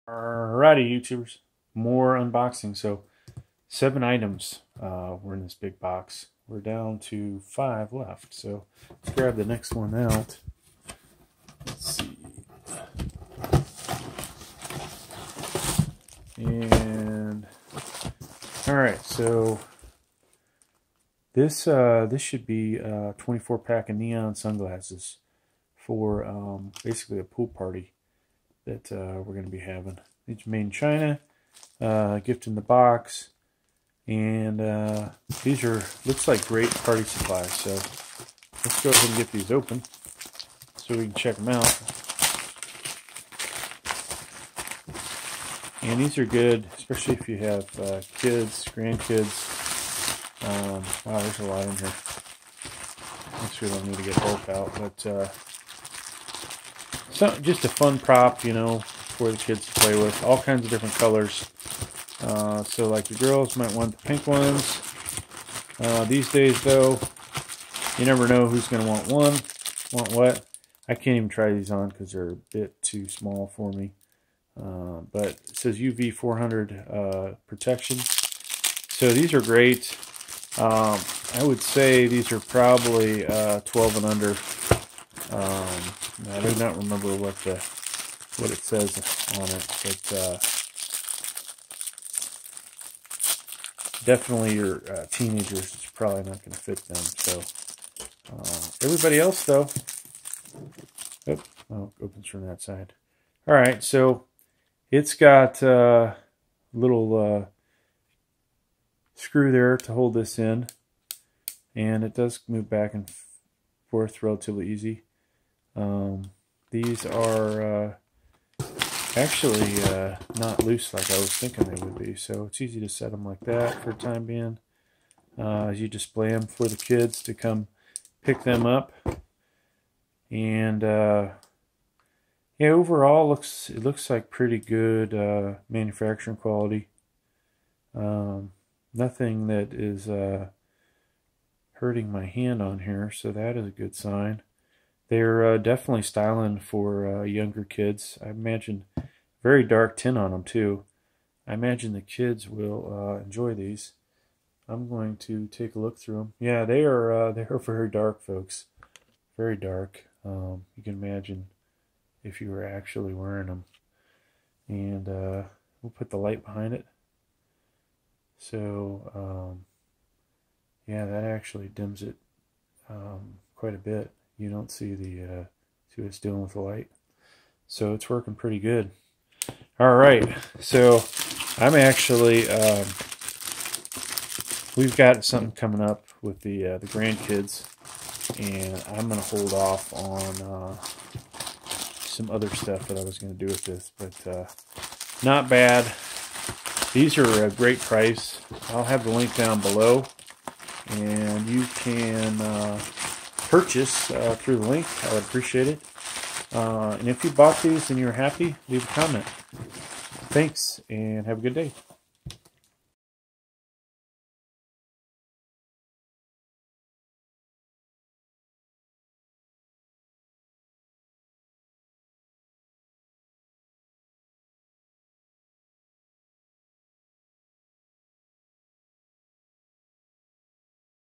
Alrighty, YouTubers, more unboxing. So 7 items were in this big box. We're down to 5 left. So let's grab the next one out. Let's see. And alright, so this should be a 24-pack of neon sunglasses for basically a pool party that we're going to be having. These are made in China, gift in the box, and these are, looks like great party supplies. So let's go ahead and get these open so we can check them out. And these are good, especially if you have kids, grandkids. Wow, there's a lot in here. I guess we don't need to get Hulk out, but so just a fun prop, you know, for the kids to play with. All kinds of different colors. So like the girls might want the pink ones. These days though, you never know who's going to want what. I can't even try these on because they're a bit too small for me. But it says UV 400 protection. So these are great. I would say these are probably 12 and under. I do not remember what it says on it, but definitely your teenagers is probably not going to fit them. So everybody else though, oh, opens from that side. All right, so it's got a little screw there to hold this in, and it does move back and forth relatively easy. These are actually not loose like I was thinking they would be, so it's easy to set them like that for the time being. As you display them for the kids to come pick them up, and yeah, overall it looks like pretty good manufacturing quality. Nothing that is hurting my hand on here, so that is a good sign. They're definitely styling for younger kids. I imagine very dark tint on them too. I imagine the kids will enjoy these. I'm going to take a look through them. Yeah, they are very dark, folks. Very dark. You can imagine if you were actually wearing them. And we'll put the light behind it. So yeah, that actually dims it quite a bit. You don't see see what it's doing with the light. So it's working pretty good. All right, so I'm actually we've got something coming up with the grandkids, and I'm gonna hold off on some other stuff that I was gonna do with this, but not bad. These are a great price. I'll have the link down below, and you can purchase through the link. I would appreciate it. And if you bought these and you're happy, leave a comment. Thanks, and have a good day.